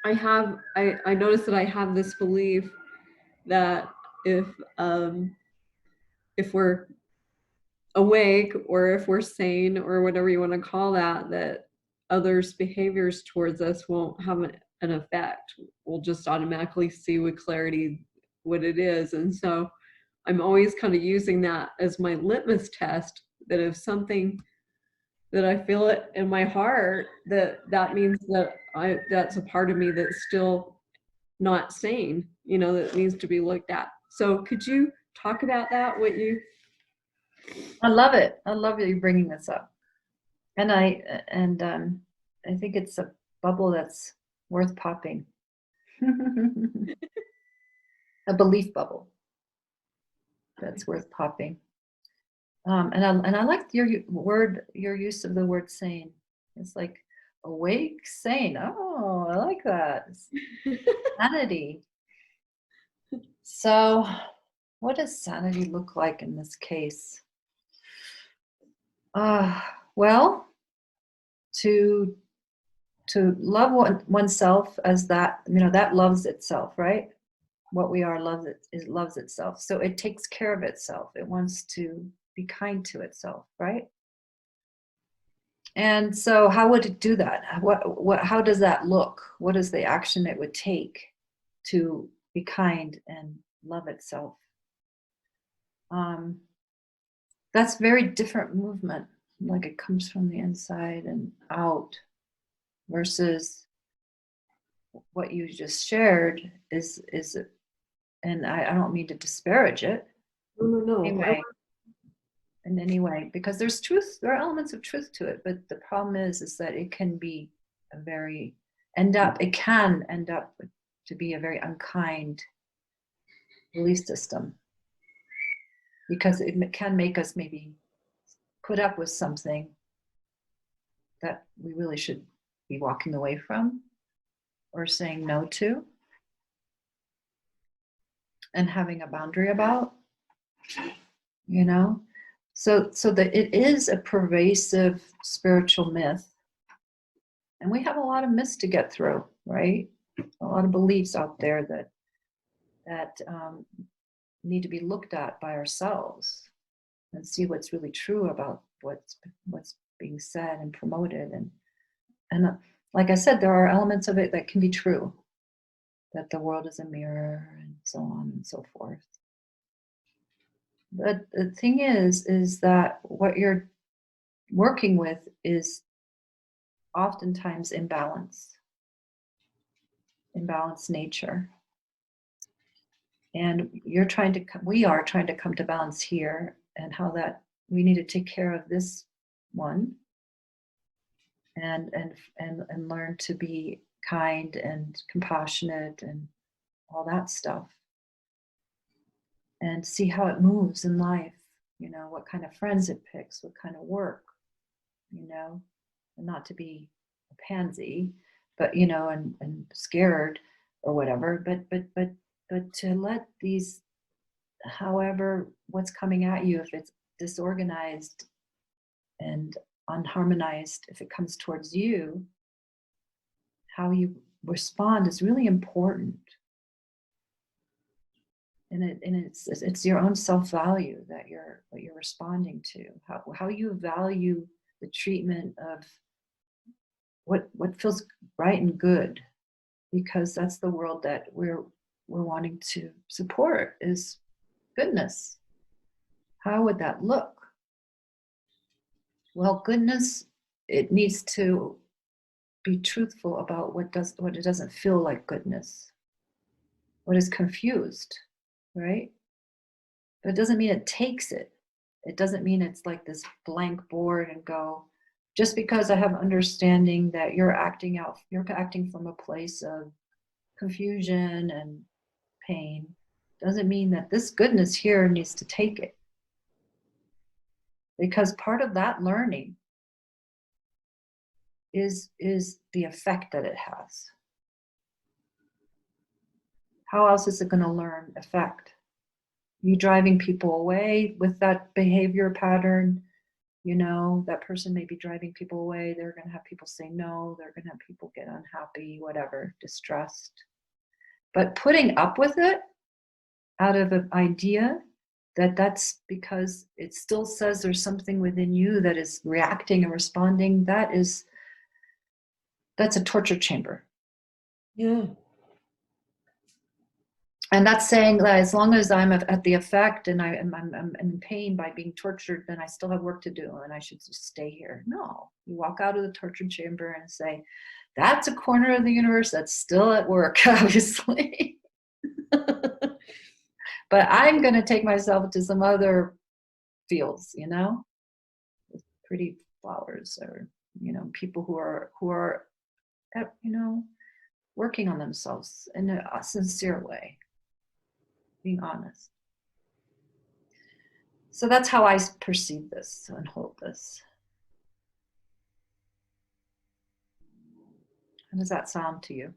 I noticed that I have this belief that um, if we're awake or if we're sane or whatever you want to call that, that others' behaviors towards us won't have an effect. We'll just automatically see with clarity what it is. And so I'm always kind of using that as my litmus test, that if something that I feel it in my heart, that means that that's a part of me that's still not sane, that needs to be looked at. So could you talk about that, what you? I love it. I love that you're bringing this up. And I think it's a bubble that's worth popping. A belief bubble that's worth popping. And I like your use of the word sane. It's like awake, sane. Oh, I like that. Sanity. So, what does sanity look like in this case? Well, to love oneself as that, that loves itself, right? What we are loves itself. So it takes care of itself. It wants to be kind to itself, right? And so how would it do that? How does that look? What is the action it would take to be kind and love itself? That's very different movement. Like it comes from the inside and out, versus what you just shared is and I don't mean to disparage it No, no, no. in any way, because there are elements of truth to it, but the problem is that it can be it can end up to be a very unkind belief system, because it can make us maybe put up with something that we really should be walking away from or saying no to and having a boundary about, you know. So that it is a pervasive spiritual myth, and we have a lot of myths to get through, right? A lot of beliefs out there that need to be looked at by ourselves and see what's really true about what's being said and promoted. And like I said, there are elements of it that can be true, that the world is a mirror and so on and so forth. But the thing is that what you're working with is oftentimes imbalanced nature. And we are trying to come to balance here, and how that we need to take care of this one and learn to be kind and compassionate and all that stuff, and see how it moves in life, what kind of friends it picks, what kind of work, and not to be a pansy, but and scared or whatever, but to let these, however, what's coming at you, if it's disorganized and unharmonized, if it comes towards you, how you respond is really important. And it's your own self-value that what you're responding to, how you value the treatment of what feels right and good, because that's the world that we're wanting to support, is goodness. How would that look? Well, goodness, it needs to be truthful about what it doesn't feel like goodness, what is confused, right? But it doesn't mean it takes it. It doesn't mean it's like this blank board and go, just because I have understanding that you're acting from a place of confusion and pain, doesn't mean that this goodness here needs to take it. Because part of that learning is the effect that it has. How else is it going to learn effect? You driving people away with that behavior pattern, You know, that person may be driving people away. They're going to have people say no. They're going to have people get unhappy, whatever, distressed. But putting up with it out of an idea that that's because it still says there's something within you that is reacting and responding, that's a torture chamber. Yeah. And that's saying that as long as I'm at the effect and I'm in pain by being tortured, then I still have work to do and I should just stay here. No, you walk out of the torture chamber and say, that's a corner of the universe that's still at work, obviously. But I'm going to take myself to some other fields, you know, with pretty flowers, or, you know, people who are, you know, working on themselves in a sincere way, being honest. So that's how I perceive this and hold this. How does that sound to you?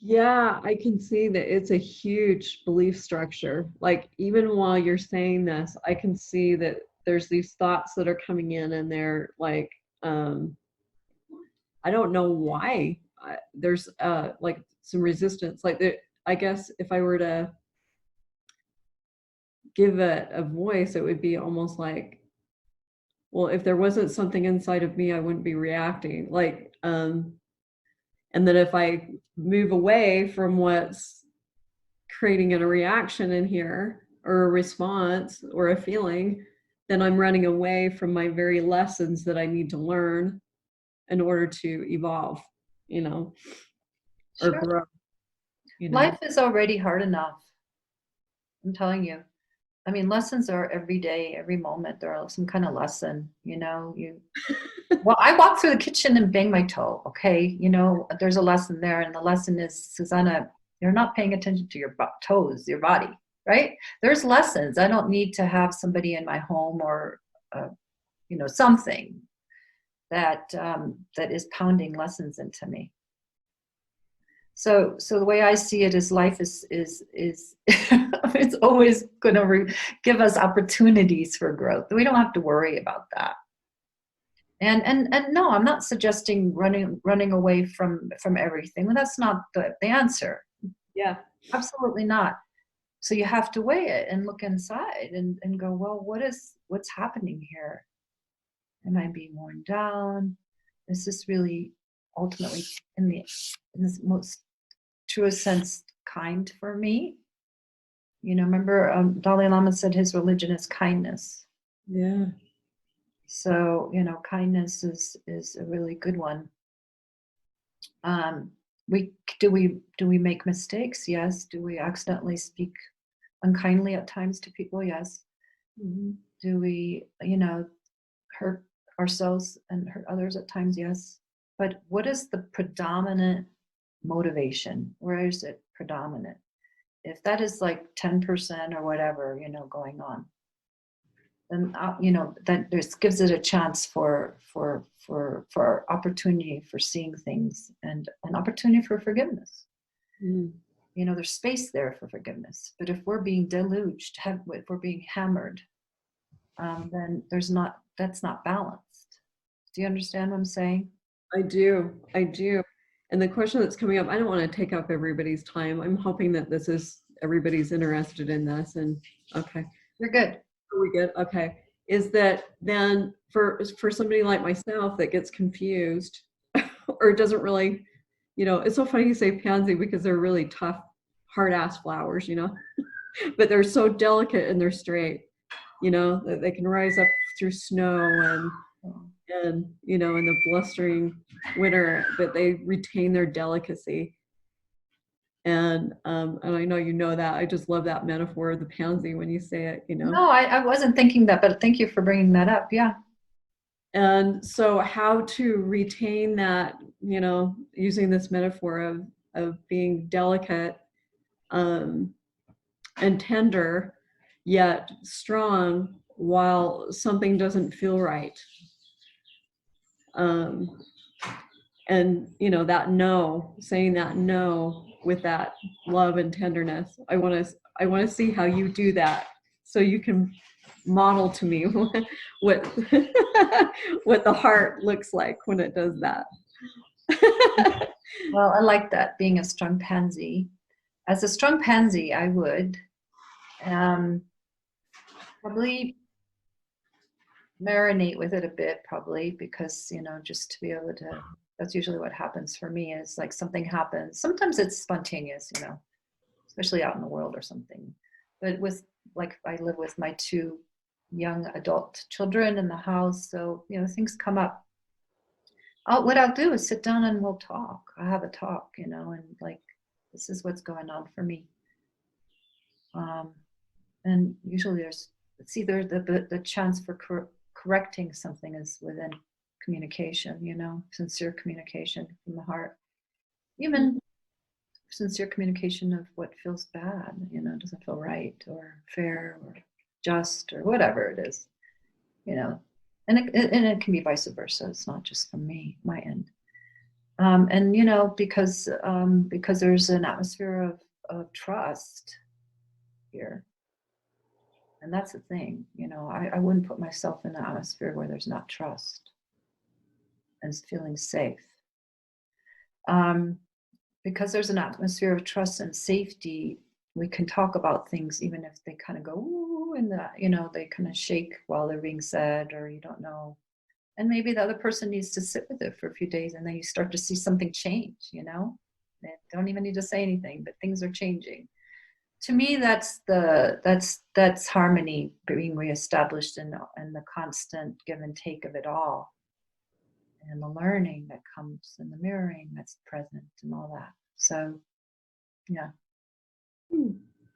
Yeah, I can see that it's a huge belief structure. Like, even while you're saying this, I can see that there's these thoughts that are coming in and they're like, I don't know why. There's like some resistance. Like, I guess if I were to give it a voice, it would be almost like, well, if there wasn't something inside of me, I wouldn't be reacting. Like, and then if I move away from what's creating a reaction in here, or a response or a feeling, then I'm running away from my very lessons that I need to learn in order to evolve, you know, or Sure. grow, you know. Life is already hard enough. I'm telling you. I mean, lessons are every day, every moment. There are some kind of lesson, you know. Well, I walk through the kitchen and bang my toe. Okay, you know, there's a lesson there, and the lesson is, Susanne, you're not paying attention to your toes, your body, right? There's lessons. I don't need to have somebody in my home or, you know, something that that is pounding lessons into me. So the way I see it is life is it's always going to give us opportunities for growth. We don't have to worry about that. And no, I'm not suggesting running away from everything. That's not the answer. Yeah. Absolutely not. So you have to weigh it and look inside and go, well, what's happening here? Am I being worn down? Is this really ultimately in this most truest sense kind for me? You know, remember Dalai Lama said his religion is kindness. Yeah. So, you know, kindness is a really good one. Do we make mistakes? Yes. Do we accidentally speak unkindly at times to people? Yes. Mm-hmm. Do we, you know, hurt ourselves and hurt others at times? Yes. But what is the predominant motivation? Where is it predominant? If that is like 10% or whatever, you know, going on, then you know, that gives it a chance for opportunity for seeing things, and an opportunity for forgiveness. Mm. You know, there's space there for forgiveness. But if we're being deluged, if we're being hammered, then that's not balanced. Do you understand what I'm saying? I do. And the question that's coming up, I don't want to take up everybody's time. I'm hoping that everybody's interested in this. And okay. You're good. Are we good? Okay. Is that then for somebody like myself that gets confused or doesn't really, you know, it's so funny you say pansy because they're really tough, hard ass flowers, you know, but they're so delicate and they're straight, you know, that they can rise up through snow and, you know, in the blustering winter, but they retain their delicacy. And I know you know that. I just love that metaphor of the pansy when you say it, you know. No, I wasn't thinking that, but thank you for bringing that up. Yeah. And so how to retain that, you know, using this metaphor of being delicate and tender, yet strong while something doesn't feel right. And, you know, that no, saying that no with that love and tenderness. I want to see how you do that so you can model to me what what the heart looks like when it does that. Well, I like that, being a strong pansy. As a strong pansy, I would probably marinate with it a bit, probably, because, you know, just to be able to, that's usually what happens for me, is like something happens. Sometimes it's spontaneous, you know, especially out in the world or something. But with, like, I live with my 2 young adult children in the house, so, you know, things come up. What I'll do is sit down and we'll talk. I'll have a talk, you know, and like, this is what's going on for me. And usually it's either the chance for correcting something is within communication, you know, sincere communication from the heart. Even sincere communication of what feels bad, you know, doesn't feel right or fair or just or whatever it is, you know. And it can be vice versa. It's not just from me, my end. And, you know, because there's an atmosphere of trust here. And that's the thing, you know, I wouldn't put myself in an atmosphere where there's not trust and feeling safe. Because there's an atmosphere of trust and safety, we can talk about things even if they kind of go, ooh, and you know, they kind of shake while they're being said, or you don't know. And maybe the other person needs to sit with it for a few days, and then you start to see something change, you know? They don't even need to say anything, but things are changing. To me, that's harmony being reestablished in the constant give and take of it all, and the learning that comes and the mirroring that's present and all that. So, yeah.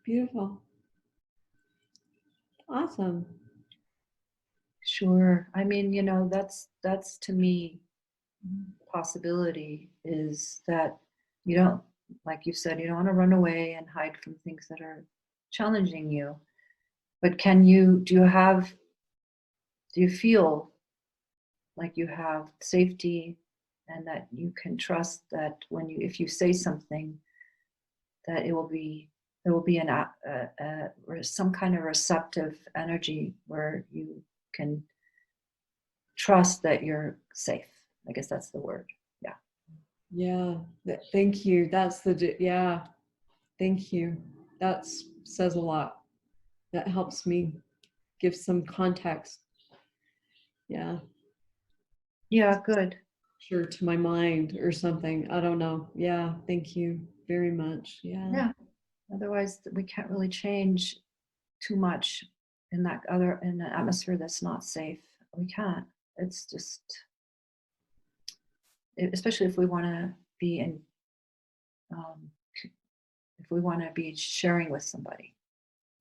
Beautiful. Awesome. Sure. I mean, you know, that's to me, possibility is that you don't, like you said, you don't want to run away and hide from things that are challenging you. But do you feel like you have safety, and that you can trust that if you say something, that there will be some kind of receptive energy where you can trust that you're safe. I guess that's the word. Yeah. Yeah. Thank you. Yeah. Thank you. That says a lot. That helps me give some context. Yeah. Yeah, good. Sure, to my mind or something. I don't know. Yeah. Thank you very much. Yeah. Yeah. Otherwise, we can't really change too much in an atmosphere that's not safe. We can't. It's just, especially if we want to be in, um, if we want to be sharing with somebody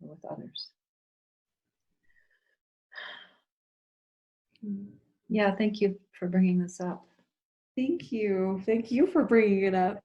or with others. Yeah, thank you for bringing this up. Thank you. Thank you for bringing it up.